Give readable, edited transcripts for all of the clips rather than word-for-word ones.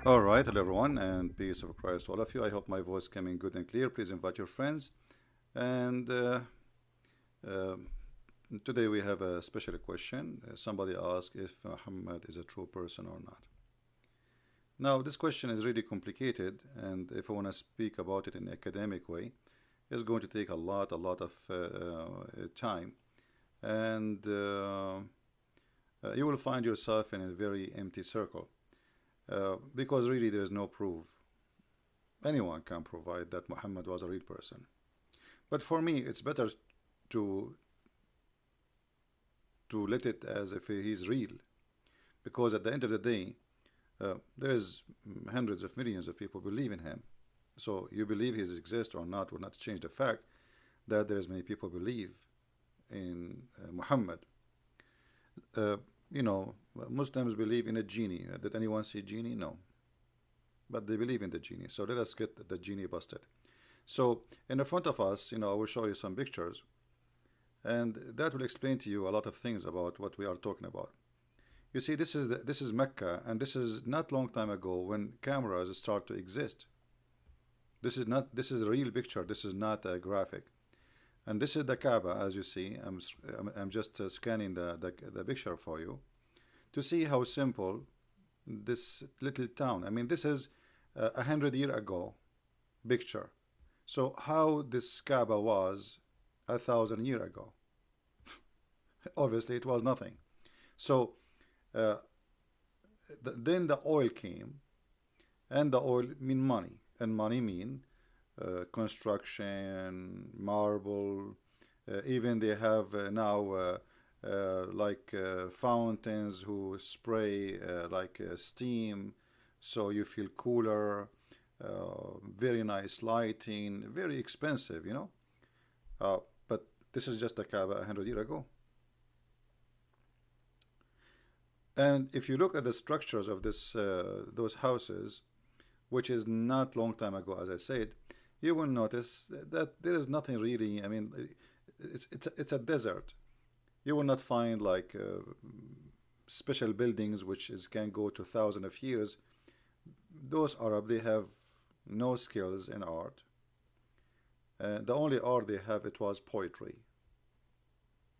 All right, hello everyone, and peace of Christ to all of you. I hope my voice coming good and clear. Please invite your friends. And uh, Today we have a special question. Somebody asked if Muhammad is a true person or not. Now, this question is really complicated, and if I want to speak about it in an academic way, it's going to take a lot of time, and you will find yourself in a very empty circle because really there is no proof. Anyone can provide that Muhammad was a real person. But for me, it's better to let it as if he's real, because at the end of the day, there is hundreds of millions of people believe in him. So you believe he exists or not will not change the fact that there is many people believe in Muhammad. Uh, Muslims believe in a genie. Did anyone see genie? No, but they believe in the genie. So let us get the genie busted. So in the front of us, I will show you some pictures, and that will explain to you a lot of things about what we are talking about. You see, this is Mecca, and this is not long time ago when cameras start to exist. This is a real picture. This is not a graphic. And this is the Kaaba, as you see. I'm just scanning the picture for you to see how simple this little town. I mean, this is 100 year ago picture. So how this Kaaba was 1,000 year ago? Obviously, it was nothing. So uh, then the oil came, and the oil mean money, and money mean construction, marble. Even they have now fountains who spray steam, so you feel cooler. Very nice lighting, very expensive. But this is just a Kaaba 100 years ago. And if you look at the structures of those houses, which is not long time ago, as I said, you will notice that there is nothing really. I mean, it's a desert. You will not find special buildings which can go to thousands of years. Those Arab, they have no skills in art. The only art they have, it was poetry.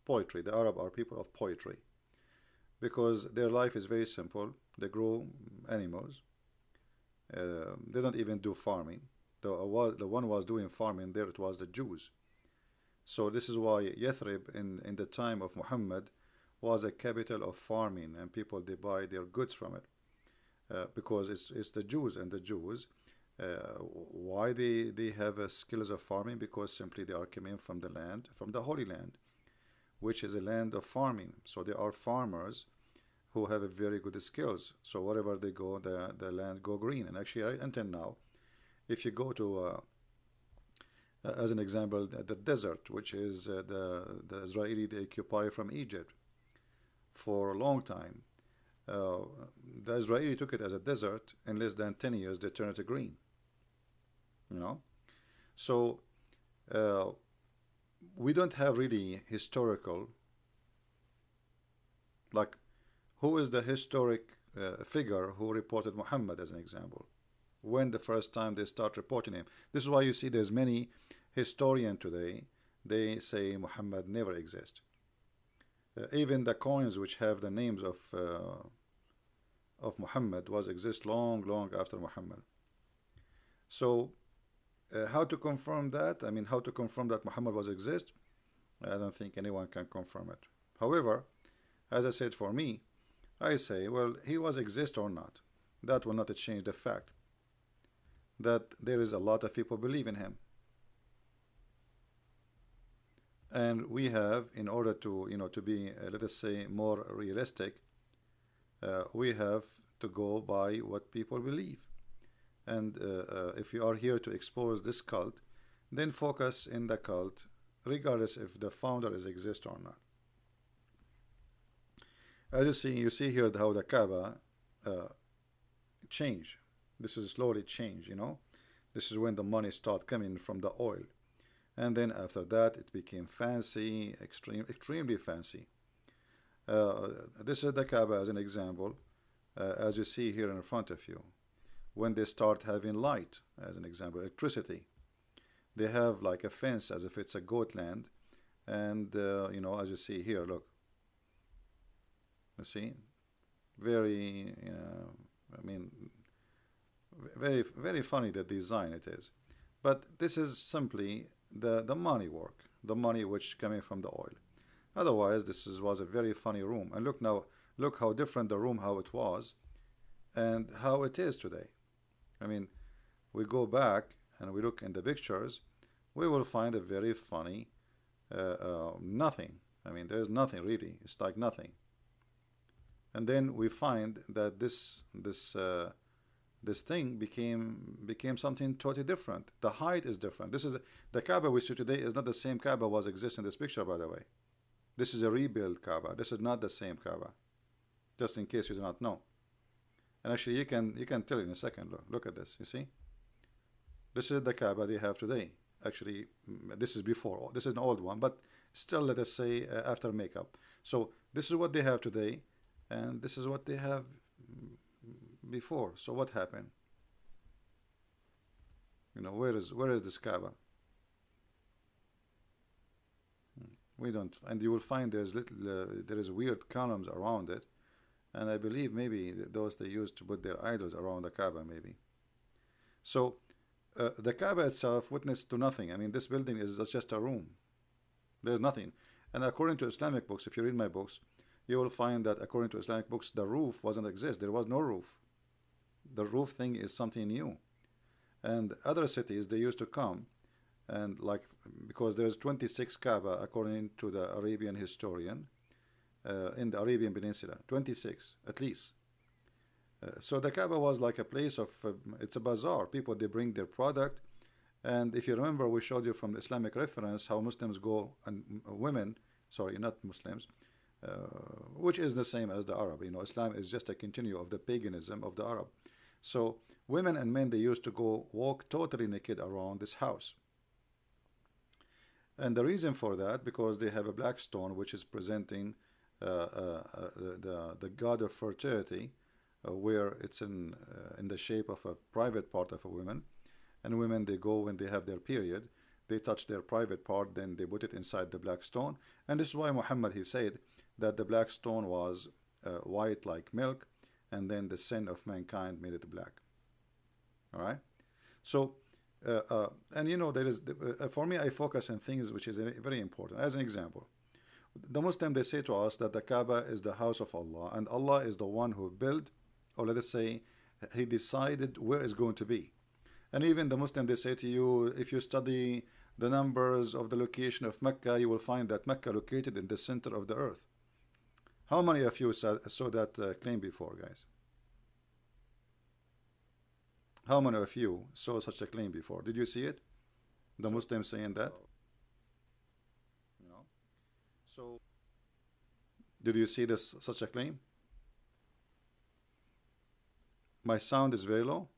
Poetry. The Arab are people of poetry because their life is very simple. They grow animals. They don't even do farming. The one was doing farming there, it was the Jews. So this is why Yathrib in the time of Muhammad was a capital of farming, and people they buy their goods from it because it's the Jews, and the Jews why they have skills of farming, because simply they are coming from the land, from the Holy Land, which is a land of farming. So they are farmers who have a very good skills. So wherever they go, the land go green. And actually, until now, if you go to, as an example, the desert, which is the Israeli they occupy from Egypt for a long time, uh, the Israeli took it as a desert. In less than 10 years, they turned it to green. You know, so uh, we don't have really historical, like, who is the historic figure who reported Muhammad as an example? When the first time they start reporting him? This is why you see there's many historian today. They say Muhammad never exists. Even the coins which have the names of Muhammad was exist long after Muhammad. So how to confirm that? I mean, how to confirm that Muhammad was exist? I don't think anyone can confirm it. However, as I said, for me, I say, well, he was exist or not. That will not change the fact that there is a lot of people believe in him. And we have, in order to, to be, let us say, more realistic, we have to go by what people believe. And if you are here to expose this cult, then focus in the cult, regardless if the founder is exist or not. As you see here how the Kaaba uh, change. This is slowly change. This is when the money start coming from the oil. And then after that, it became fancy, extremely fancy. This is the Kaaba as an example, as you see here in front of you. when they start having light, as an example, electricity. They have like a fence as if it's a goat land, and you know, as you see here, look, you see, very, I mean, very funny the design it is. But this is simply the money work, the money which coming from the oil. Otherwise, was a very funny room. And look now, look how different the room, how it was, and how it is today. I mean, we go back and we look in the pictures, we will find a very funny nothing. I mean, there's nothing really. It's like nothing. And then we find that this thing became something totally different. The height is different. This is the Kaaba we see today is not the same Kaaba was exist in this picture, by the way. This is a rebuilt Kaaba. This is not the same Kaaba. Just in case you do not know. And actually, you can tell in a second. Look at this. You see, this is the Kaaba they have today. Actually, this is before. This is an old one, but still, let us say after makeup. So this is what they have today, and this is what they have before. So what happened? You know, where is this Kaaba? We don't, and you will find there's there is weird columns around it, and I believe maybe those they used to put their idols around the Kaaba, maybe. So the Kaaba itself witnessed to nothing. I mean, this building is just a room. There's nothing. And according to Islamic books, if you read my books, you will find that according to Islamic books, the roof wasn't exist. There was no roof. The roof thing is something new. And other cities, they used to come, and like, because there's 26 Kaaba according to the Arabian historian in the Arabian Peninsula, 26 at least. So the Kaaba was like a place of, it's a bazaar. People, they bring their product. And if you remember, we showed you from the Islamic reference how Muslims go, and women, sorry, not Muslims, which is the same as the Arab. You know, Islam is just a continue of the paganism of the Arab. So women and men, they used to go walk totally naked around this house. And the reason for that, because they have a black stone which is presenting the god of fertility, where it's in the shape of a private part of a woman. And women, they go when they have their period, they touch their private part, then they put it inside the black stone. And this is why Muhammad, he said that the black stone was white like milk, and then the sin of mankind made it black. All right. So and you know, there is for me, I focus on things which is very important. As an example, the Muslim, they say to us that the Kaaba is the house of Allah, and Allah is the one who built, or let us say, he decided where it's going to be. And even the Muslim, they say to you, if you study the numbers of the location of Mecca, you will find that Mecca located in the center of the earth. How many of you saw that claim before, guys? How many of you saw such a claim before? Did you see it? The Muslims saying that? No. So, did you see this such a claim? My sound is very low.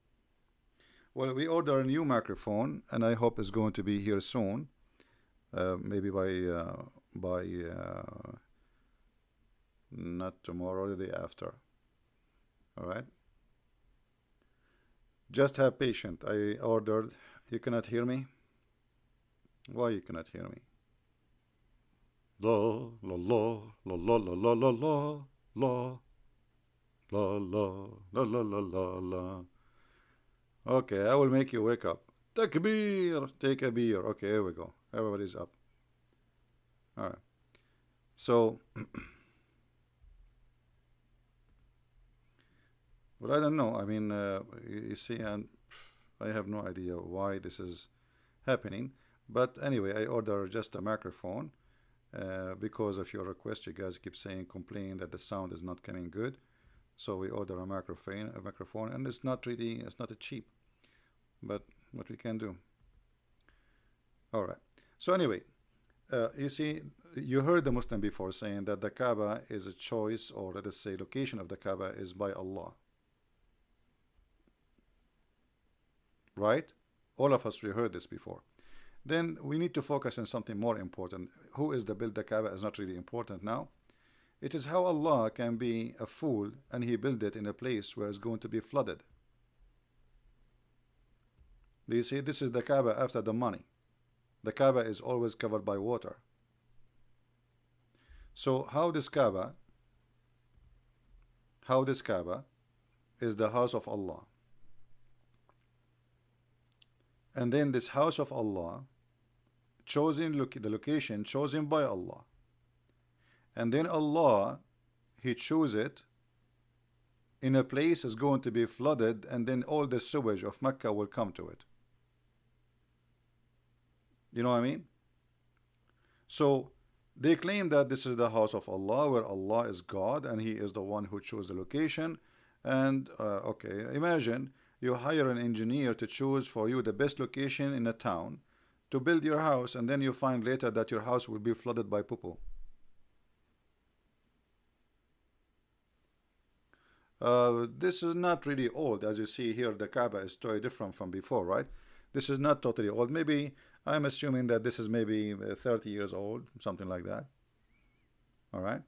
Well, we order a new microphone, and I hope it's going to be here soon. Maybe by not tomorrow, the day after. All right. Just have patience. I ordered. You cannot hear me? Why you cannot hear me? La la la la la la la la la la la la la la la la. Okay, I will make you wake up. Takbir, take a beer. Okay, here we go. Everybody's up. All right. So, well, I don't know. I mean, you see, and I have no idea why this is happening. But anyway, I order just a microphone because of your request. You guys keep saying, complaining that the sound is not coming good. So we order a microphone, and it's not a cheap, but what we can do. All right. So anyway, you see, you heard the Muslim before saying that the Kaaba is a choice, or let us say, location of the Kaaba is by Allah. Right? All of us, we heard this before. Then we need to focus on something more important. Who is the build the Kaaba is not really important now. It is how Allah can be a fool and he built it in a place where it's going to be flooded. Do you see? This is the Kaaba after the money. The Kaaba is always covered by water. So how this Kaaba is the house of Allah. And then this house of Allah, the location chosen by Allah. And then Allah, He chose it in a place is going to be flooded, and then all the sewage of Mecca will come to it. You know what I mean? So they claim that this is the house of Allah, where Allah is God and He is the one who chose the location. And okay, imagine you hire an engineer to choose for you the best location in a town to build your house, and then you find later that your house will be flooded by poo-poo. This is not really old. As you see here, the Kaaba is totally different from before, right? This is not totally old. Maybe I'm assuming that this is maybe 30 years old, something like that. All right.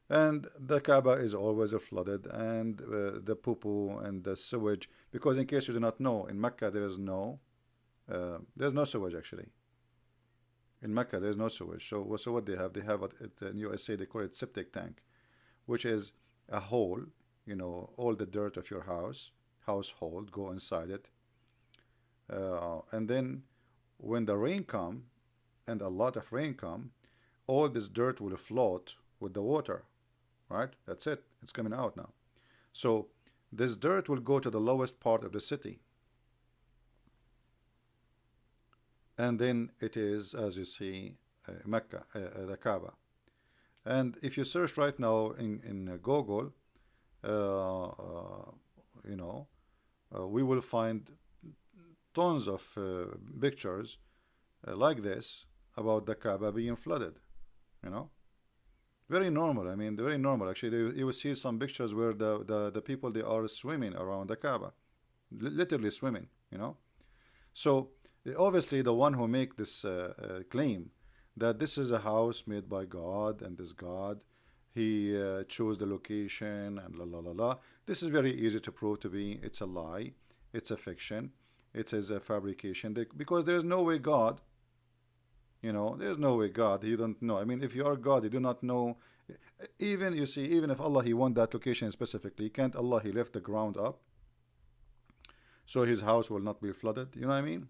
And the Kaaba is always flooded, and the poo-poo and the sewage, because in case you do not know, in Mecca there's no sewage actually. In Mecca there's no sewage. So what they have it in USA, they call it septic tank, which is a hole. You know, all the dirt of your household go inside it, and then when the rain come, and a lot of rain come, all this dirt will float with the water, right? That's it. It's coming out now. So this dirt will go to the lowest part of the city, and then it is, as you see, Mecca, the Kaaba. And if you search right now in Google, you know, we will find tons of pictures like this about the Kaaba being flooded. You know, very normal. I mean, very normal. Actually, you will see some pictures where the people, they are swimming around the Kaaba, literally swimming. You know, so obviously the one who make this claim that this is a house made by God, and this God, He chose the location and la la la la. This is very easy to prove to be. It's a lie. It's a fiction. It is a fabrication. Because there is no way God. You know, there's no way God. You don't know. I mean, if you are God, you do not know. Even you see, even if Allah He want that location specifically, can't Allah He left the ground up, so His house will not be flooded? You know what I mean?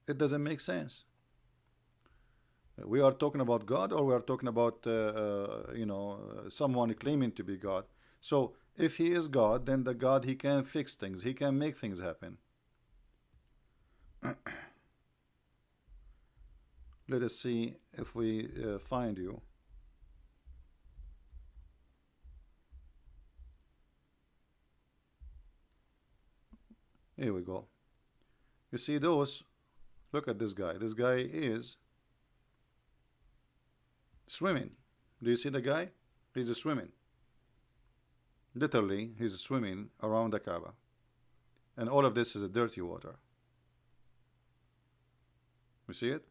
It doesn't make sense. We are talking about God, or we are talking about you know, someone claiming to be God. So if He is God, then the God, He can fix things. He can make things happen. Let us see if we find you. Here we go. You see those? Look at this guy. This guy is swimming. Do you see the guy? He's swimming. Literally, he's swimming around the Kaaba. And all of this is a dirty water. You see it?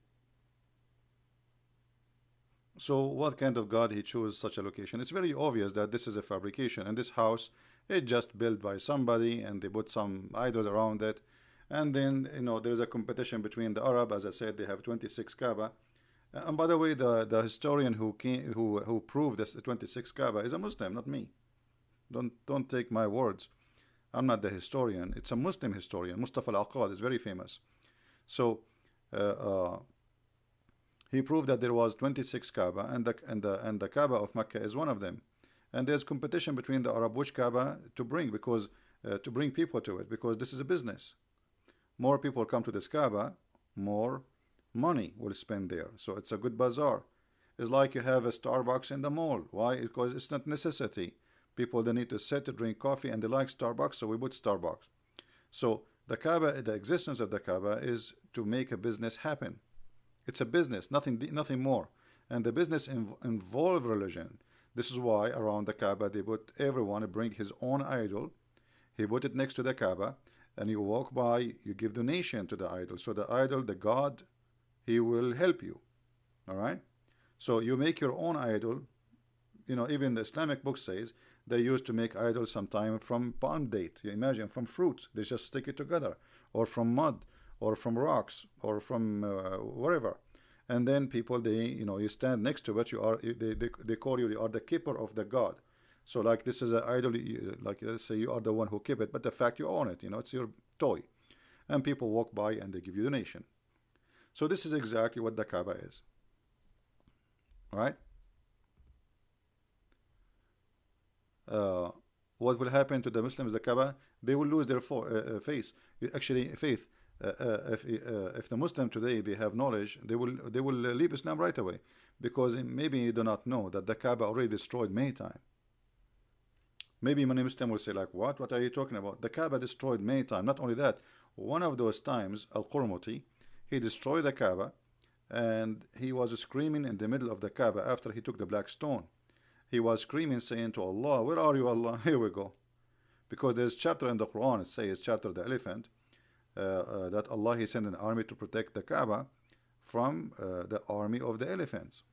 So what kind of God He chose such a location? It's very obvious that this is a fabrication, and this house is just built by somebody, and they put some idols around it. And then, you know, there's a competition between the Arab. As I said, they have 26 Kaaba. And by the way, the historian who proved this 26 Kaaba is a Muslim, not me. Don't take my words. I'm not the historian. It's a Muslim historian. Mustafa al-Aqad is very famous. So he proved that there was 26 Kaaba, and the Kaaba of Mecca is one of them. And there's competition between the Arab which Kaaba to bring, because to bring people to it, because this is a business. More people come to this Kaaba, more money will spend there. So it's a good bazaar. It's like you have a Starbucks in the mall. Why? Because it's not necessity. People, they need to sit to drink coffee, and they like Starbucks, so we put Starbucks. So the Kaaba, the existence of the Kaaba is to make a business happen. It's a business, nothing more. And the business involve religion. This is why around the Kaaba they put everyone bring his own idol. He put it next to the Kaaba, and you walk by, you give donation to the idol. So the idol, the God, he will help you. All right. So you make your own idol. You know, even the Islamic book says they used to make idols sometime from palm date. You imagine, from fruits. They just stick it together, or from mud, or from rocks, or from wherever. And then people, they, you stand next to it. You are, they call you, you are the keeper of the god. So like this is an idol, like let's say you are the one who keep it, but the fact you own it, it's your toy. And people walk by and they give you donation. So this is exactly what the Kaaba is. Right? What will happen to the Muslims, the Kaaba? They will lose their faith. Actually, faith. If the Muslim today they have knowledge, they will leave Islam right away, because maybe you do not know that the Kaaba already destroyed many times. Maybe many Muslims will say like, what are you talking about? The Kaaba destroyed many times. Not only that, one of those times, Al-Qurmuti, he destroyed the Kaaba, and he was screaming in the middle of the Kaaba after he took the black stone. He was screaming, saying to Allah, where are you, Allah? Here we go. Because there's a chapter in the Quran, it says, chapter the elephant, that Allah, he sent an army to protect the Kaaba from the army of the elephants.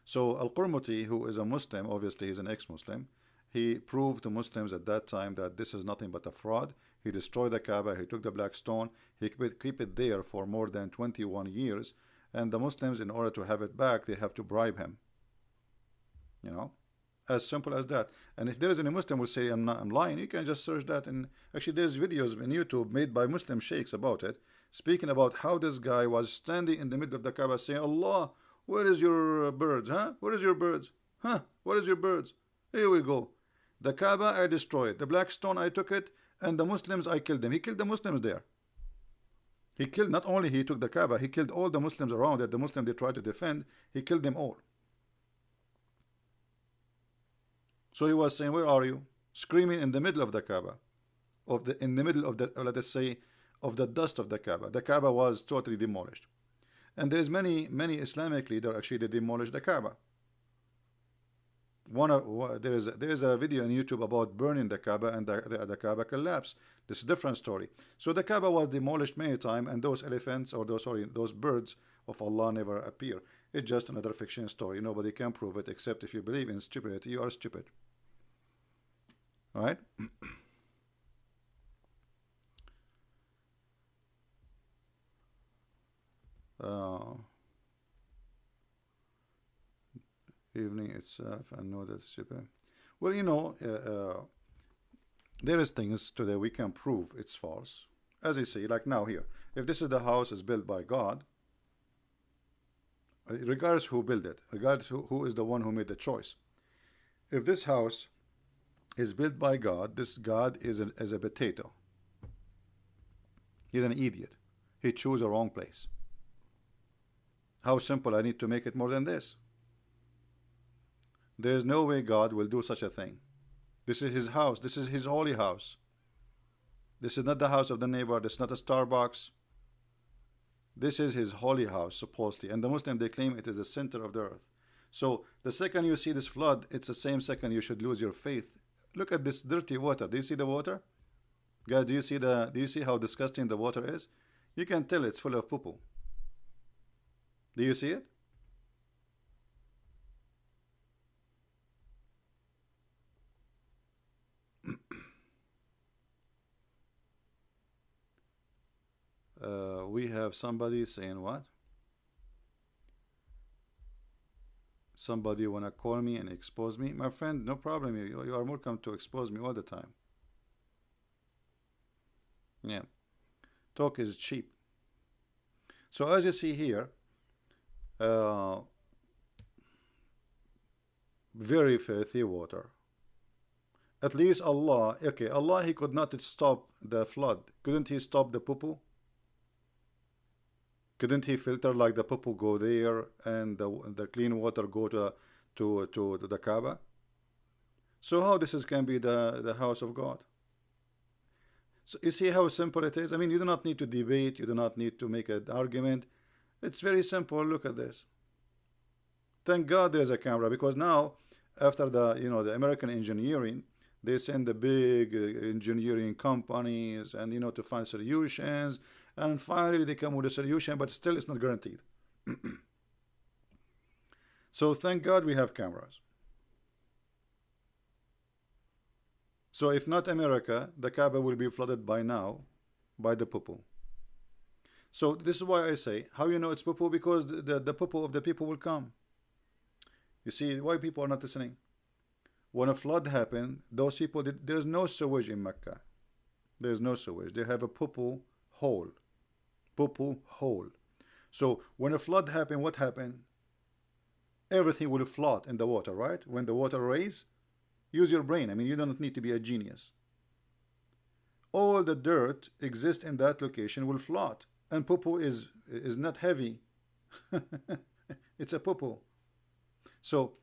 So Al-Qurmuti, who is a Muslim, obviously he's an ex-Muslim, he proved to Muslims at that time that this is nothing but a fraud. He destroyed the Kaaba, he took the black stone, he keep it there for more than 21 years, and the Muslims, in order to have it back, they have to bribe him. As simple as that. And if there is any Muslim who will say I'm lying, you can just search that. And actually there's videos on YouTube made by Muslim sheikhs about it, speaking about how this guy was standing in the middle of the Kaaba saying, Allah, where is your birds? Huh? Where is your birds? Huh? Where is your birds? Here we go. The Kaaba I destroyed, the black stone I took it, and the Muslims I killed them. He killed the Muslims there. He killed, not only he took the Kaaba, he killed all the Muslims around it. The Muslims they tried to defend, he killed them all. So he was saying, where are you? Screaming in the middle of the Kaaba, in the middle of the, let us say, of the dust of the Kaaba. The Kaaba was totally demolished. And there's many Islamic leaders actually they demolished the Kaaba. There is a video on YouTube about burning the Kaaba, and the Kaaba collapsed. This is a different story. So the Kaaba was demolished many times, and those elephants, or those birds of Allah never appear. It's just another fiction story. Nobody can prove it, except if you believe in stupidity, you are stupid. All right? Evening itself, I know that's stupid. Well, there is things today we can prove it's false. As you see, like now here, if this is the house is built by God, regardless who built it, regardless who is the one who made the choice, if this house is built by God, this God is a potato. He's an idiot. He chose a wrong place. How simple, I need to make it more than this. There is no way God will do such a thing. This is his house. This is his holy house. This is not the house of the neighbor. This is not a Starbucks. This is his holy house, supposedly. And the Muslim, they claim it is the center of the earth. So the second you see this flood, it's the same second you should lose your faith. Look at this dirty water. Do you see the water? Guys, do you see how disgusting the water is? You can tell it's full of poo-poo. Do you see it? We have somebody saying what? Somebody wanna call me and expose me? My friend, no problem. You are welcome to expose me all the time. Yeah. Talk is cheap. So as you see here, very filthy water. At least Allah, okay, Allah, he could not stop the flood. Couldn't he stop the poo-poo? Couldn't he filter like the poo-poo go there and the clean water go to the Kaaba? So how this can be the house of God? So you see how simple it is? I mean, you do not need to debate, you do not need to make an argument. It's very simple. Look at this. Thank God there's a camera, because now after the the American engineering, they send the big engineering companies and to find solutions, and finally they come with a solution, but still it's not guaranteed. So thank God we have cameras. So if not America, the Kaaba will be flooded by now by the poo-poo. So this is why I say, how you know it's poo-poo? Because the poo-poo of the people will come. You see why people are not listening? When a flood happened, those people, there's no sewage in Mecca. There's no sewage. They have a poo-poo hole. Poo-poo hole. So when a flood happened, what happened? Everything will float in the water, right? When the water raises, use your brain. I mean, you don't need to be a genius. All the dirt exists in that location will float. And poo-poo is not heavy. It's a poo-poo. So,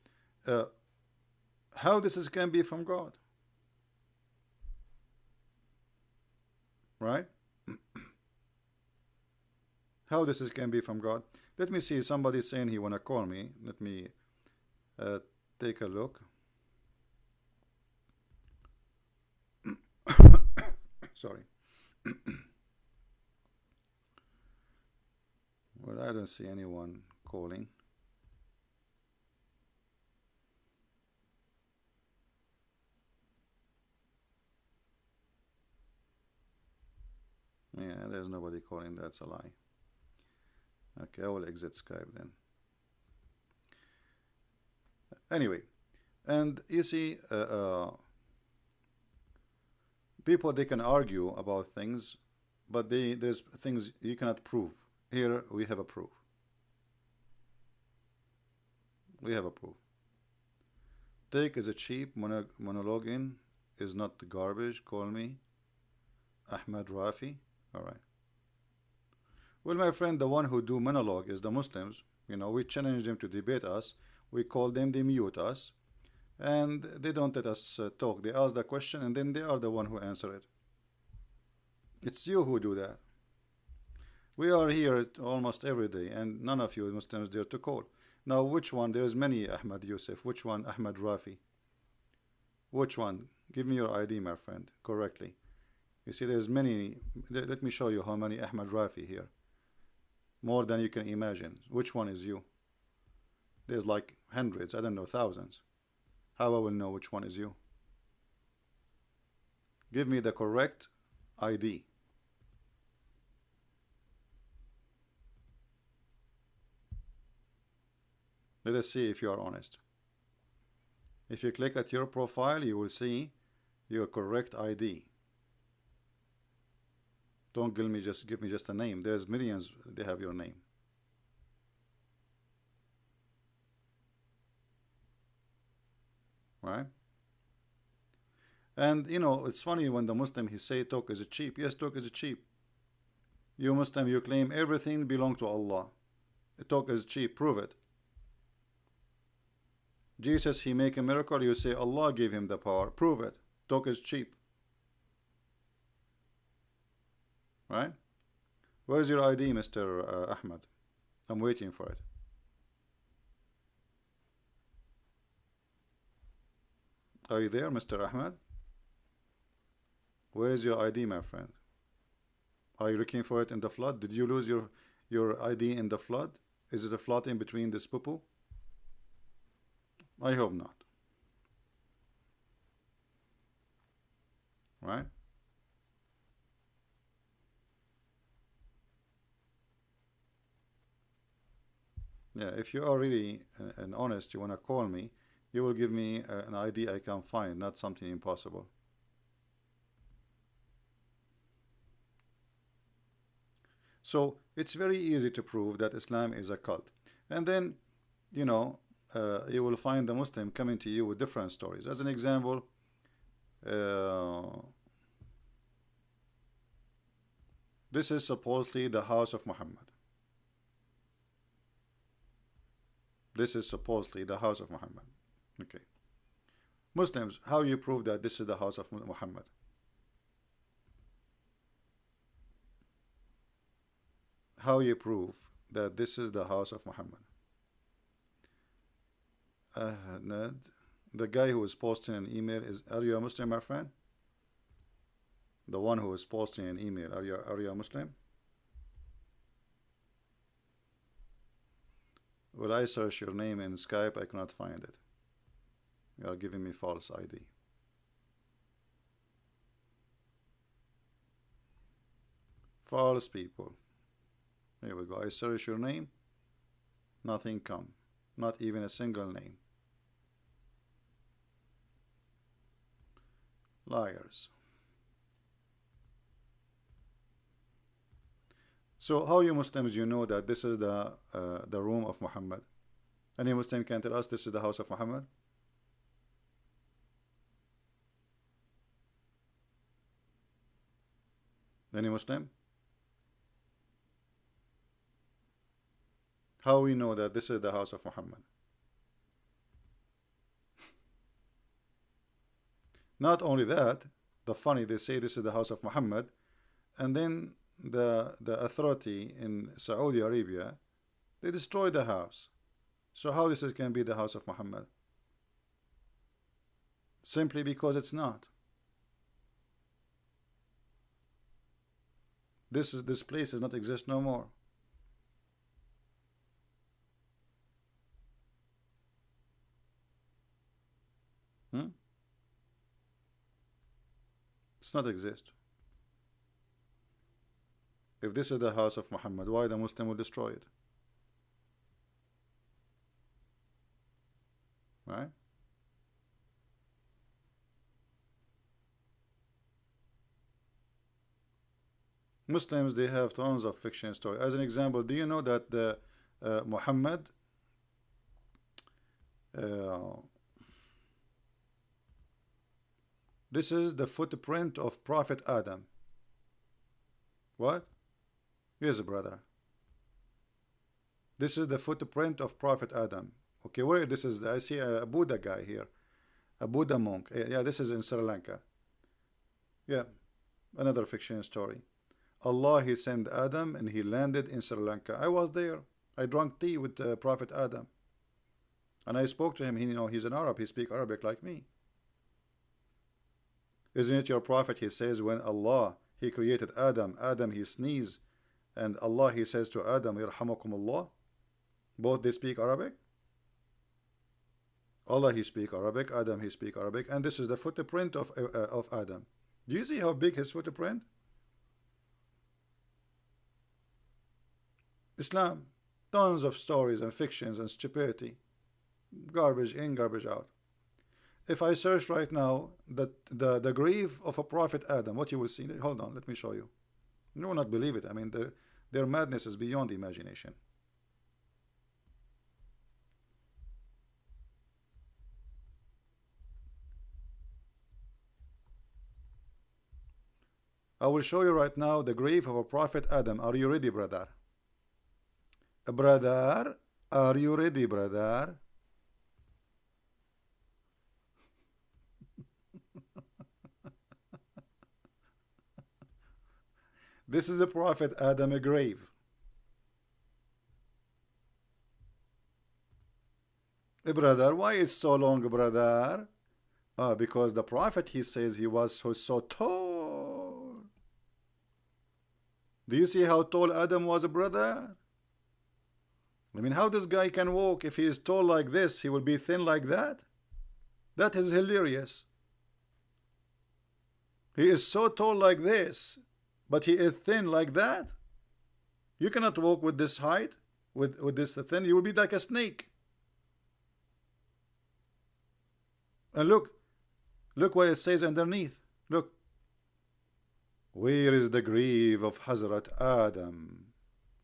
how this can be from God? Right? How this can be from God? Let me see. Somebody saying he wanna call me. Let me take a look. Sorry. Well, I don't see anyone calling. Yeah, there's nobody calling. That's a lie. Okay, I will exit Skype then. Anyway, and you see, people, they can argue about things, but there's things you cannot prove. Here we have a proof. We have a proof. Take is a cheap monologuing is not the garbage. Call me Ahmed Rafi. All right. Well, my friend, the one who do monologue is the Muslims. You know, we challenge them to debate us. We call them, they mute us, and they don't let us talk. They ask the question, and then they are the one who answer it. It's you who do that. We are here almost every day, and none of you Muslims dare to call. Now, which one? There's many Ahmed Yusuf. Which one? Ahmed Rafi. Which one? Give me your ID, my friend, correctly. You see, there's many. Let me show you how many Ahmed Rafi here. More than you can imagine. Which one is you? There's like hundreds, I don't know, thousands. How I will know which one is you? Give me the correct ID. Let us see if you are honest. If you click at your profile, you will see your correct ID. Don't give me just a name. There's millions, they have your name. Right? And you know, it's funny when the Muslim he say talk is cheap. Yes, talk is cheap. You Muslim, you claim everything belong to Allah. Talk is cheap. Prove it. Jesus, he make a miracle. You say Allah gave him the power. Prove it. Talk is cheap. Right? Where is your ID, Mr. Ahmed? I'm waiting for it. Are you there, Mr. Ahmed? Where is your ID, my friend? Are you looking for it in the flood? Did you lose your ID in the flood? Is it a flood in between this poo-poo? I hope not. Right? Yeah, if you are really and honest, you want to call me, you will give me an ID I can find, not something impossible. So it's very easy to prove that Islam is a cult. And then, you know, you will find the Muslim coming to you with different stories. As an example, this is supposedly the house of Muhammad. This is supposedly the house of Muhammad. Okay. Muslims, how you prove that this is the house of Muhammad? How you prove that this is the house of Muhammad? The guy who is posting an email are you a Muslim, my friend? The one who is posting an email, are you a Muslim? Will I search your name in Skype? I cannot find it. You are giving me false ID. False people. Here we go. I search your name. Nothing come. Not even a single name. Liars. So how you Muslims you know that this is the room of Muhammad? Any Muslim can tell us this is the house of Muhammad? Any Muslim? How we know that this is the house of Muhammad? Not only that, the funny, they say this is the house of Muhammad, and then the authority in Saudi Arabia, they destroy the house. So how this can be the house of Muhammad? Simply because it's not. This place does not exist no more. It's not exist. If this is the house of Muhammad, why the Muslim will destroy it? Right? Muslims, they have tons of fiction stories. As an example, do you know that the Muhammad this is the footprint of Prophet Adam. What? Yes, brother. This is the footprint of Prophet Adam. Okay, where this is? I see a Buddha guy here, a Buddha monk. Yeah, this is in Sri Lanka. Yeah, another fiction story. Allah, he sent Adam and he landed in Sri Lanka. I was there. I drank tea with Prophet Adam, and I spoke to him. He, he's an Arab. He speaks Arabic like me. Isn't it your prophet? He says when Allah, he created Adam, Adam he sneezed, and Allah, he says to Adam, Yarhamakum Allah. Both they speak Arabic. Allah, he speak Arabic, Adam, he speak Arabic, and this is the footprint of Adam. Do you see how big his footprint? Islam, tons of stories and fictions and stupidity, garbage in, garbage out. If I search right now the grave of a Prophet Adam, what you will see? Hold on, let me show you. You will not believe it. I mean, their madness is beyond imagination. I will show you right now the grave of a Prophet Adam. Are you ready, brother? Brother, are you ready, brother? This is the Prophet Adam grave. Brother, why is so long, brother? Because the Prophet, he says he was so tall. Do you see how tall Adam was, brother? I mean, how this guy can walk? If he is tall like this, he will be thin like that? That is hilarious. He is so tall like this, but he is thin like that. You cannot walk with this height, with this thin. You will be like a snake. And look what it says underneath. Look. Where is the grave of Hazrat Adam?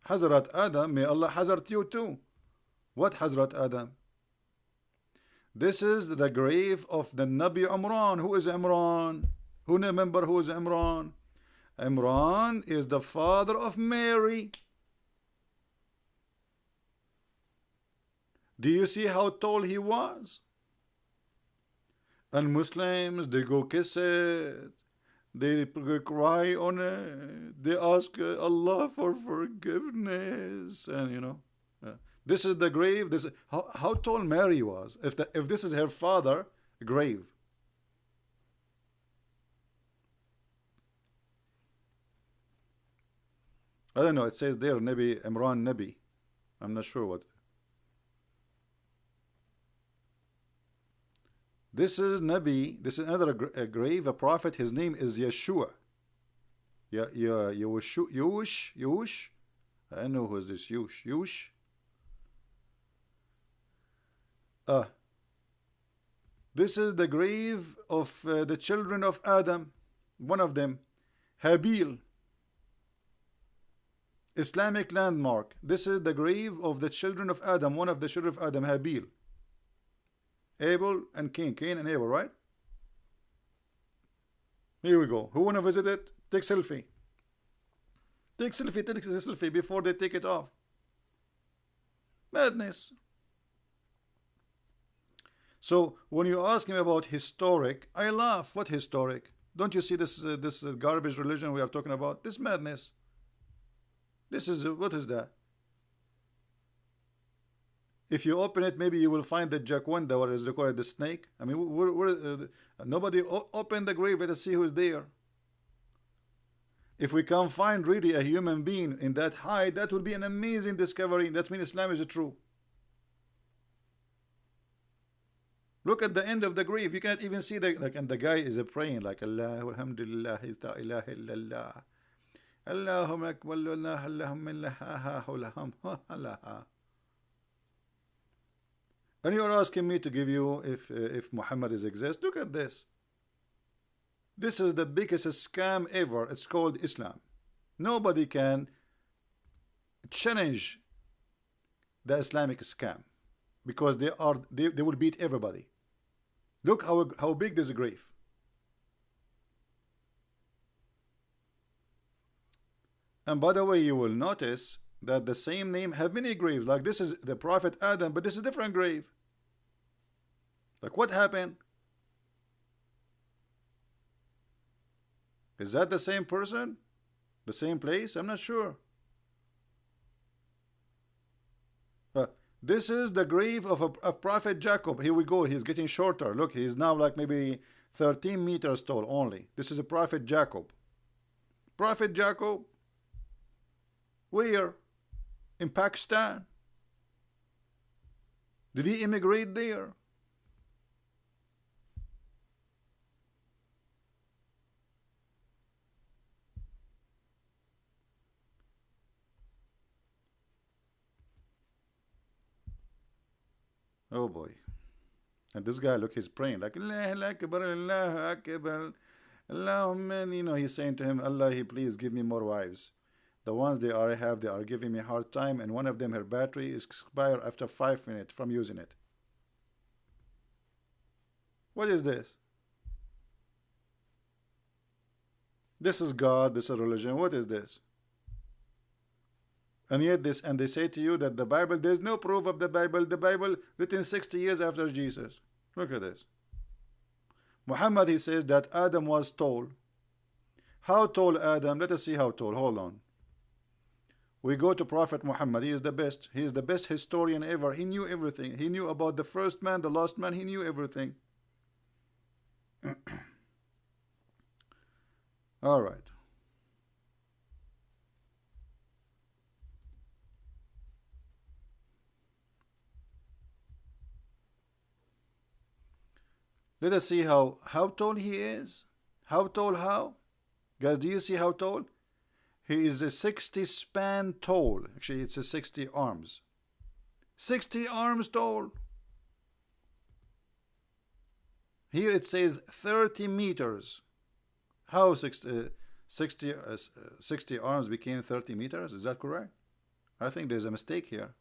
Hazrat Adam, may Allah hazard you too. What Hazrat Adam? This is the grave of the Nabi Imran. Who is Imran? Who remember who is Imran? Imran is the father of Mary. Do you see how tall he was? And Muslims, they go kiss it. They cry on it. They ask Allah for forgiveness. And this is the grave. This is how tall Mary was. If this is her father grave. I don't know. It says there Nabi Imran Nabi. I'm not sure what. This is Nabi. This is another grave, a prophet. His name is Yeshua. Yeah, yeah, Yush. I know who's this Yush. Ah, this is the grave of the children of Adam. One of them, Habil. Islamic landmark. This is the grave of the children of Adam. One of the children of Adam, Habil. Abel and Cain. Cain and Abel, right? Here we go. Who wanna visit it? Take selfie. Take selfie before they take it off. Madness. So when you ask him about historic, I laugh. What historic? Don't you see this garbage religion we are talking about? This madness. This is what is that? If you open it, maybe you will find the Jaquanda, what is required, the snake. I mean, nobody open the grave. Let us see who is there. If we can find really a human being in that height, that would be an amazing discovery. That means Islam is true. Look at the end of the grave. You can't even see the, like, and the guy is praying like Allah, alhamdulillah, la ilaha illallah, Allahumma akbar, Allahumma. And you are asking me to give you if Muhammad is exist. Look at this. This is the biggest scam ever. It's called Islam. Nobody can challenge the Islamic scam because they will beat everybody. Look how big this grave. And by the way, you will notice that the same name have many graves. Like this is the Prophet Adam, but this is a different grave. Like what happened? Is that the same person? The same place? I'm not sure. This is the grave of Prophet Jacob. Here we go. He's getting shorter. Look, he's now like maybe 13 meters tall only. This is a Prophet Jacob. Prophet Jacob. Where? In Pakistan. Did he immigrate there? Oh boy. And this guy, look, he's praying like Allah Akbar, Allah Akbar, Allahumma, you know, he's saying to him, Allah, please give me more wives. The ones they are giving me a hard time, and one of them, her battery is expired after 5 minutes from using it. What is this? This is God, this is religion. What is this? And yet and they say to you that the Bible, there's no proof of the Bible written 60 years after Jesus. Look at this. Muhammad, he says that Adam was tall. How tall Adam? Let us see how tall. Hold on. We go to Prophet Muhammad. He is the best. He is the best historian ever. He knew everything. He knew about the first man, the last man. He knew everything. All right. Let us see how tall he is. How tall? How? Guys, do you see how tall? He is a 60 span tall. Actually, it's a 60 arms. 60 arms tall. Here it says 30 meters. How 60 arms became 30 meters? Is that correct? I think there's a mistake here.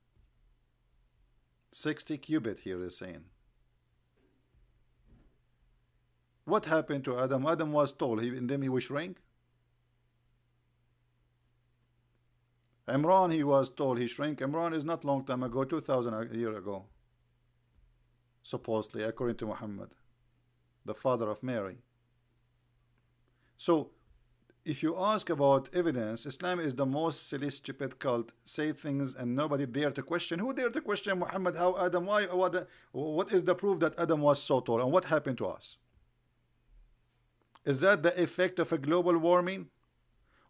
60 cubit here is saying. What happened to Adam? Adam was tall, and then he was shrink. Imran, he was tall, he shrank. Imran is not long time ago, 2000 a year ago. Supposedly, according to Muhammad, the father of Mary. So, if you ask about evidence, Islam is the most silly, stupid cult. Say things and nobody dare to question. Who dare to question Muhammad? How Adam? Why? What is the proof that Adam was so tall? And what happened to us? Is that the effect of a global warming?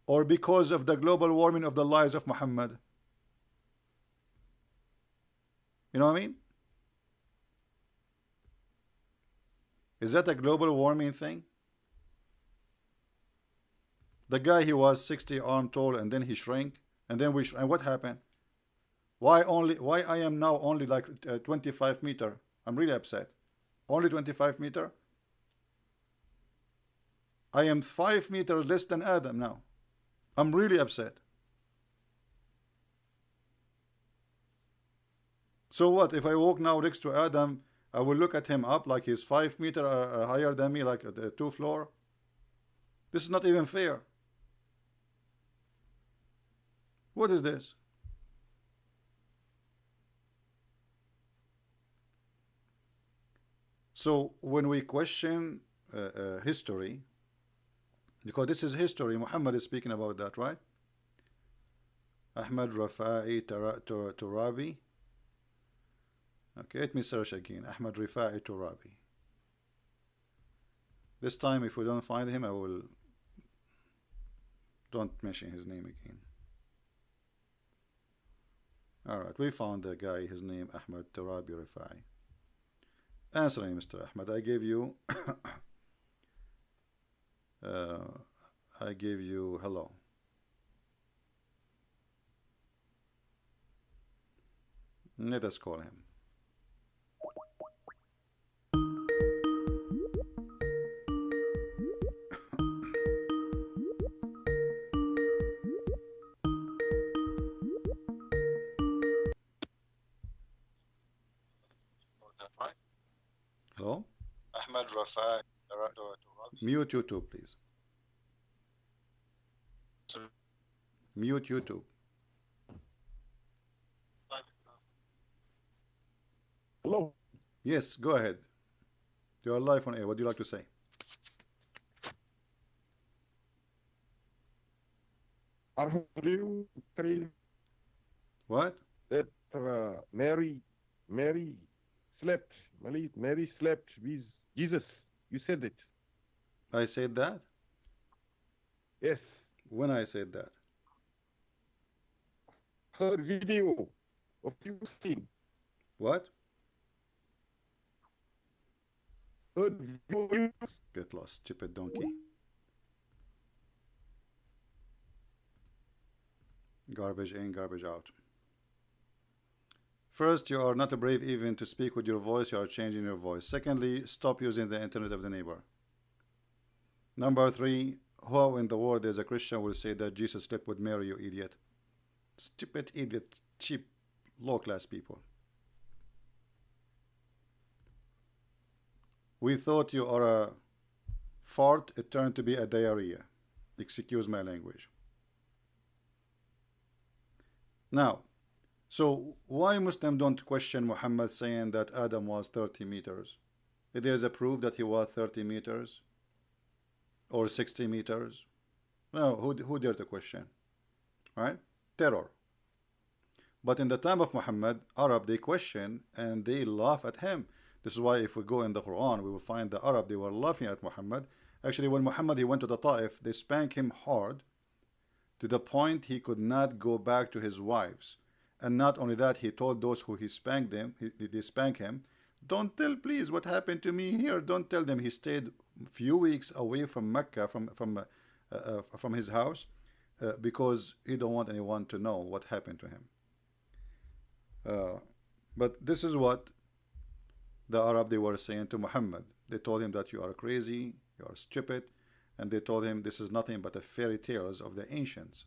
Or because of the global warming of the lies of Muhammad? You know what I mean? Is that a global warming thing? The guy, he was 60 arm tall, and then he shrank, and then and what happened? Why I am now only like 25 meter? I'm really upset. Only 25 meter? I am 5 meters less than Adam now. I'm really upset. So what if I walk now next to Adam? I will look at him up like he's 5 meters higher than me, like 2 floor. This is not even fair. What is this? So when we question history, because this is history, Muhammad is speaking about that, right? Ahmad Rafa'i Turabi. Okay, let me search again. Ahmad Rafa'i Turabi. This time, if we don't find him, I will don't mention his name again. Alright, we found the guy, his name Ahmad Turabi Rafa'i. Answer me, Mr. Ahmad. I gave you hello. Let us call him. Hello? Ahmad Rafa'i. Mute YouTube, please. Mute YouTube. Hello. Yes, go ahead. You are live on air. What do you like to say? I heard you three What? that Mary slept. Mary slept with Jesus. You said it. I said that? Yes. When I said that? Heard video of you seen. What? Heard video. Get lost, stupid donkey. Garbage in, garbage out. First, you are not brave even to speak with your voice. You are changing your voice. Secondly, stop using the internet of the neighbor. Number 3, who in the world as a Christian will say that Jesus slept with Mary, you idiot? Stupid idiot, cheap, low-class people. We thought you are a fart, it turned to be a diarrhea. Excuse my language. Now, so why Muslims don't question Muhammad saying that Adam was 30 meters? If there's a proof that he was 30 meters or 60 meters, no, who dare to question? Right? Terror. But in the time of Muhammad, Arab, they question and they laugh at him. This is why if we go in the Quran, we will find the Arab, they were laughing at Muhammad. Actually, when Muhammad, he went to the Ta'if, they spanked him hard to the point he could not go back to his wives. And not only that, he told those who he spanked them, they spanked him, don't tell please what happened to me here. Don't tell them. He stayed a few weeks away from Mecca, from his house, because he don't want anyone to know what happened to him. But this is what the Arab, they were saying to Muhammad. They told him that you are crazy, you are stupid, and they told him this is nothing but the fairy tales of the ancients.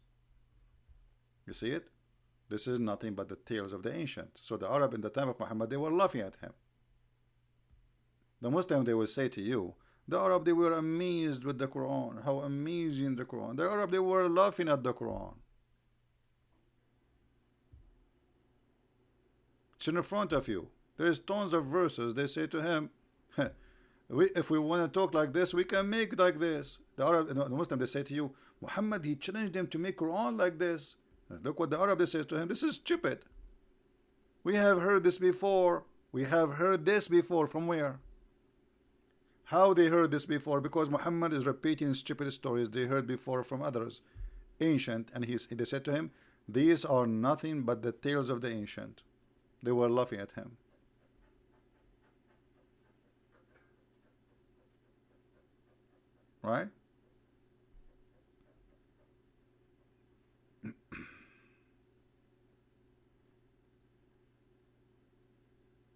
You see it? This is nothing but the tales of the ancient. So the Arab in the time of Muhammad, they were laughing at him. The Muslim, they will say to you, the Arab, they were amazed with the Quran. How amazing the Quran. The Arab, they were laughing at the Quran. It's in front of you. There is tons of verses. They say to him, if we want to talk like this, we can make like this. The Arab, the Muslim, they say to you, Muhammad, he challenged them to make Quran like this. Look what the Arab, they say to him. This is stupid. We have heard this before. We have heard this before. From where? How they heard this before? Because Muhammad is repeating stupid stories they heard before from others, ancient, and they said to him, these are nothing but the tales of the ancient. They were laughing at him. Right?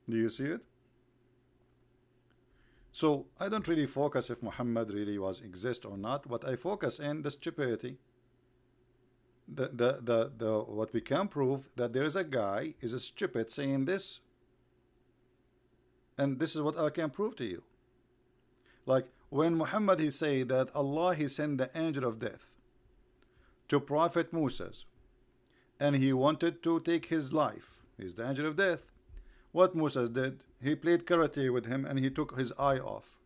Do you see it? So I don't really focus if Muhammad really was exist or not. What I focus in the stupidity. The what we can prove that there is a guy is a stupid saying this, and this is what I can prove to you. Like when Muhammad he say that Allah he sent the angel of death to Prophet Moses, and he wanted to take his life. He's the angel of death. What Moses did, he played karate with him and he took his eye off.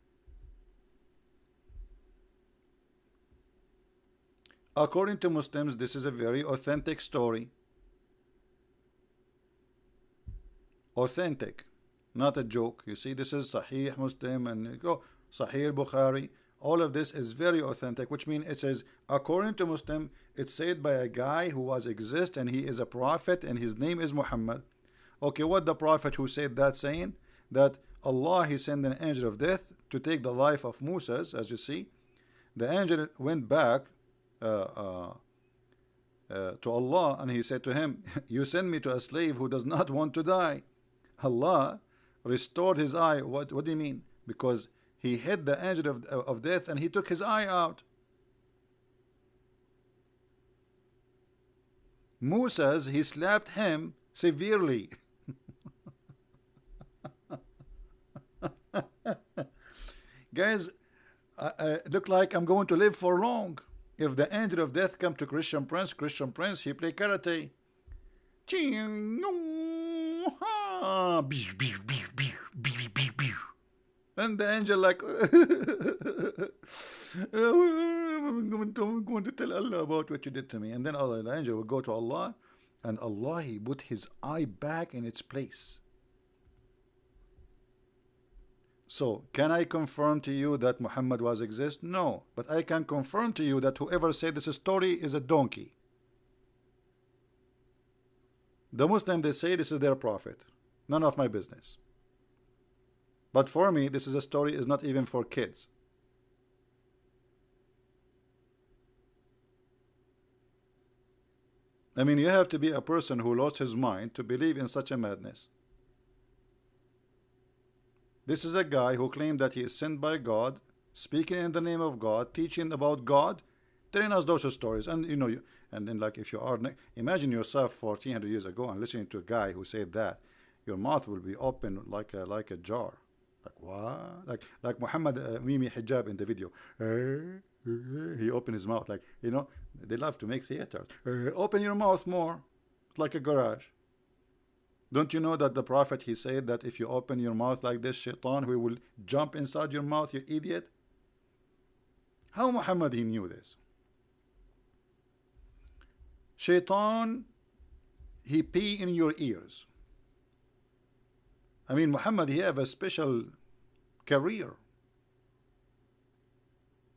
According to Muslims, this is a very authentic story. Authentic, not a joke. You see, this is Sahih Muslim and Sahih Bukhari. All of this is very authentic, which means it says, according to Muslim, it's said by a guy who was exist and he is a prophet and his name is Muhammad. Okay, what the prophet who said that saying? That Allah he sent an angel of death to take the life of Moses, as you see. The angel went back to Allah and he said to him, you send me to a slave who does not want to die. Allah restored his eye. What do you mean? Because he hit the angel of death and he took his eye out. Moses, he slapped him severely. Guys, look like I'm going to live for long. If the angel of death come to Christian Prince, he play karate. And the angel like, I'm going to tell Allah about what you did to me. And then Allah, the angel will go to Allah, and Allah he put his eye back in its place. So, can I confirm to you that Muhammad was exist? No. But I can confirm to you that whoever said this story is a donkey. The Muslim, they say this is their prophet. None of my business. But for me, this is a story is not even for kids. I mean, you have to be a person who lost his mind to believe in such a madness. This is a guy who claimed that he is sent by God, speaking in the name of God, teaching about God, telling us those stories. And you know, and then like if you are, imagine yourself 1400 years ago and listening to a guy who said that, your mouth will be open like a jar. Like what? Like Muhammad Mimi Hijab in the video. He opened his mouth like, you know, they love to make theater. Open your mouth more, like a garage. Don't you know that the Prophet he said that if you open your mouth like this, Shaitan we will jump inside your mouth, you idiot? How Muhammad he knew this? Shaitan he pee in your ears. I mean, Muhammad he have a special career.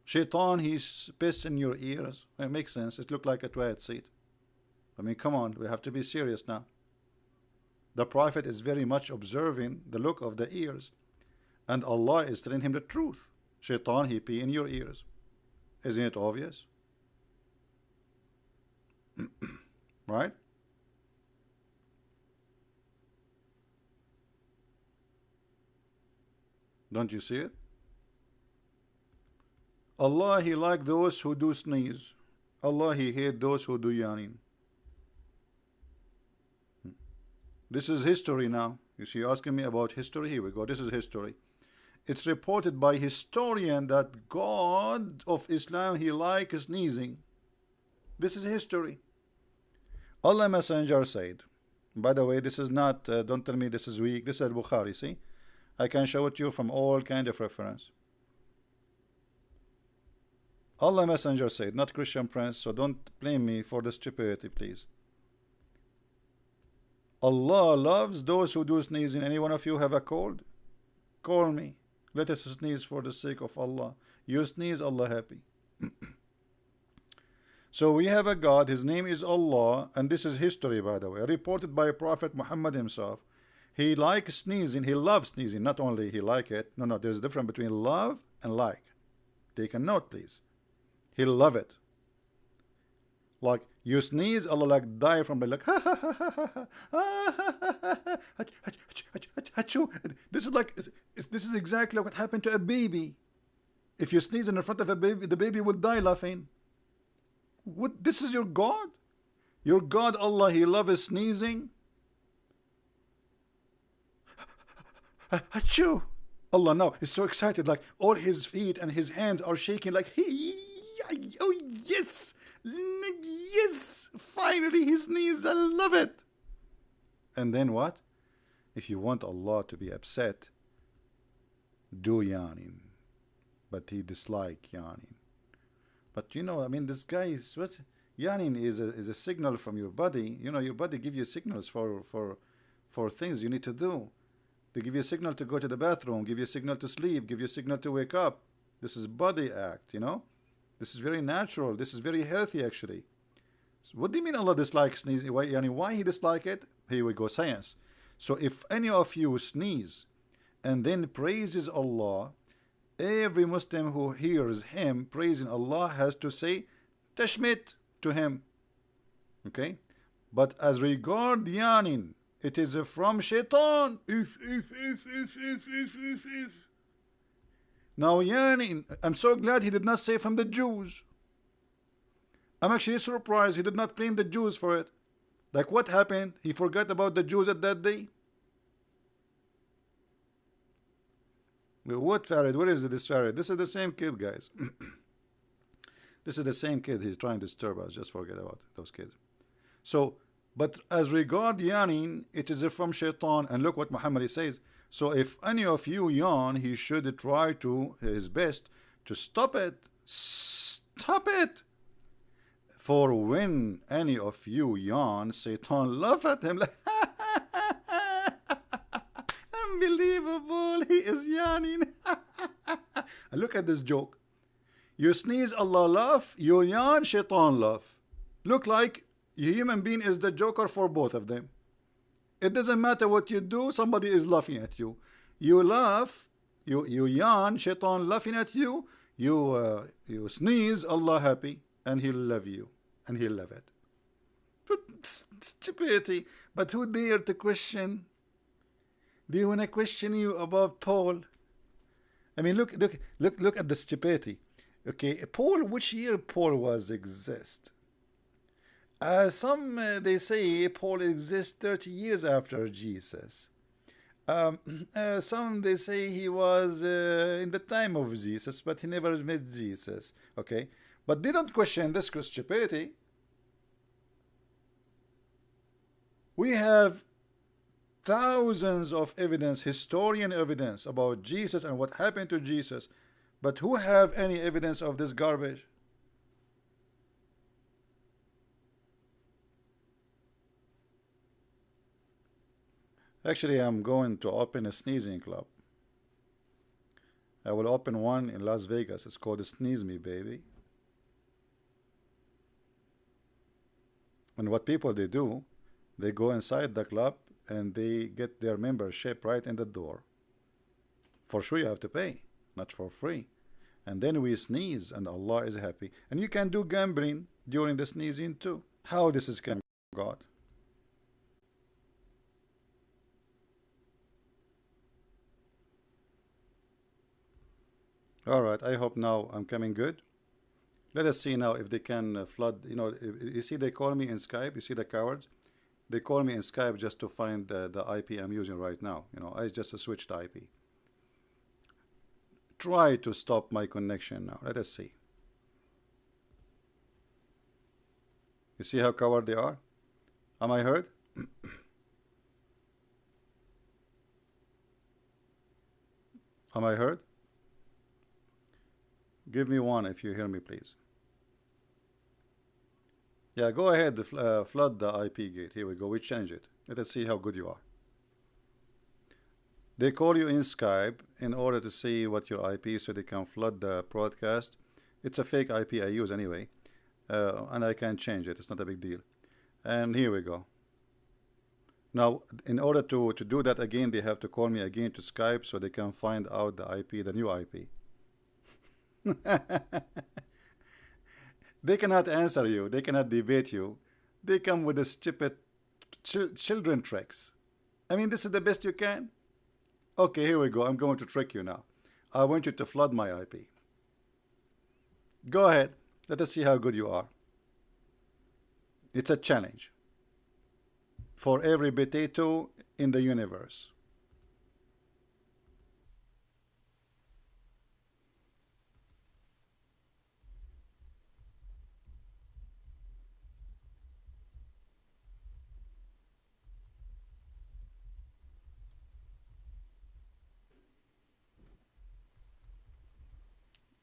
Shaitan he's pissed in your ears. It makes sense. It looked like a toilet seat. I mean, come on, we have to be serious now. The Prophet is very much observing the look of the ears, and Allah is telling him the truth. Shaitan he pee in your ears. Isn't it obvious? Right? Don't you see it? Allah he like those who do sneeze. Allah he hate those who do yawning. This is history now. You see, you're asking me about history. Here we go. This is history. It's reported by historian that God of Islam he like sneezing. This is history. Allah Messenger said. By the way, this is not. Don't tell me this is weak. This is Bukhari. See, I can show it to you from all kind of reference. Allah Messenger said, not Christian Prince. So don't blame me for the stupidity, please. Allah loves those who do sneezing. Any one of you have a cold? Call me. Let us sneeze for the sake of Allah. You sneeze, Allah happy. So we have a God, his name is Allah, and this is history, by the way, reported by Prophet Muhammad himself. He likes sneezing, he loves sneezing, not only he like it. No, there's a difference between love and like. Take a note, please. He love it. Like you sneeze, Allah like die from the like Achoo. This is like, this is exactly what happened to a baby. If you sneeze in the front of a baby, the baby will die laughing. What? This is your God? Your God, Allah, He loves sneezing? Achoo. Allah now is so excited, like all his feet and his hands are shaking, like, oh yes, yes, finally he sneezed, I love it. And then what? If you want Allah to be upset, do yawning. But He dislike yawning. But you know, I mean, this guy is what? Yawning is a signal from your body. You know, your body give you signals for things you need to do. They give you a signal to go to the bathroom, give you a signal to sleep, give you a signal to wake up. This is body act, you know. This is very natural. This is very healthy, actually. So what do you mean Allah dislikes sneezing? Why He dislike it? Here we go, science. So if any of you sneeze and then praises Allah, every Muslim who hears him praising Allah has to say tashmit to him. Okay? But as regard yawning, it is from shaitan. If. Now yawning, I'm so glad he did not say from the Jews. I'm actually surprised he did not blame the Jews for it. Like what happened? He forgot about the Jews at that day? What Farid? What is this Farid? This is the same kid, guys. This is the same kid. He's trying to disturb us. Just forget about those kids. So, but as regard yawning, it is from shaitan. And look what Muhammad says. So if any of you yawn, he should try to his best to stop it. Stop it. For when any of you yawn, Satan laugh at him like, unbelievable, he is yawning. And look at this joke. You sneeze, Allah laugh. You yawn, Shaitan laugh. Look like a human being is the joker for both of them. It doesn't matter what you do, somebody is laughing at you. You laugh, you yawn, Shaitan laughing at you. You sneeze, Allah happy, and He'll love you, and He'll love it. But stupidity. But who dare to question? Do you want to question you about Paul? I mean, look at the stupidity. Okay, Paul, which year Paul was exist? Some they say Paul exists 30 years after Jesus. Some they say he was in the time of Jesus, but he never met Jesus. Okay, but they don't question this stupidity. We have thousands of evidence, historian evidence about Jesus and what happened to Jesus, but who have any evidence of this garbage? Actually, I'm going to open a sneezing club. I will open one in Las Vegas. It's called Sneeze Me Baby. And what people they do, they go inside the club and they get their membership right in the door. For sure you have to pay, not for free. And then we sneeze and Allah is happy. And you can do gambling during the sneezing too. How this is can God? Alright, I hope now I'm coming good. Let us see now if they can flood. You know, you see they call me in Skype. You see the cowards? They call me in Skype just to find the IP I'm using right now. You know, I just switched IP. Try to stop my connection now. Let us see. You see how coward they are? Am I heard? Am I heard? Give me one if you hear me, please. Yeah, go ahead, flood the IP gate. Here we go, we change it. Let us see how good you are. They call you in Skype in order to see what your IP is so they can flood the broadcast. It's a fake IP I use anyway, and I can change it. It's not a big deal. And here we go. Now, in order to do that again, they have to call me again to Skype so they can find out the IP, the new IP. They cannot answer you. They cannot debate you. They come with the stupid children tricks. I mean, this is the best you can. Okay, here we go. I'm going to trick you now. I want you to flood my IP. Go ahead. Let us see how good you are. It's a challenge for every potato in the universe.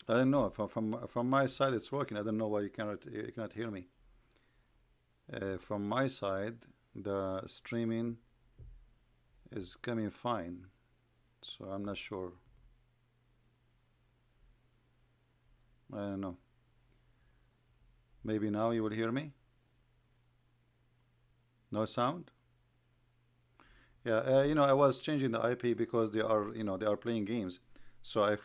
I don't know. From my side, it's working. I don't know why you cannot hear me. From my side, the streaming is coming fine, so I'm not sure. I don't know. Maybe now you will hear me. No sound. Yeah, I was changing the IP because they are playing games, so I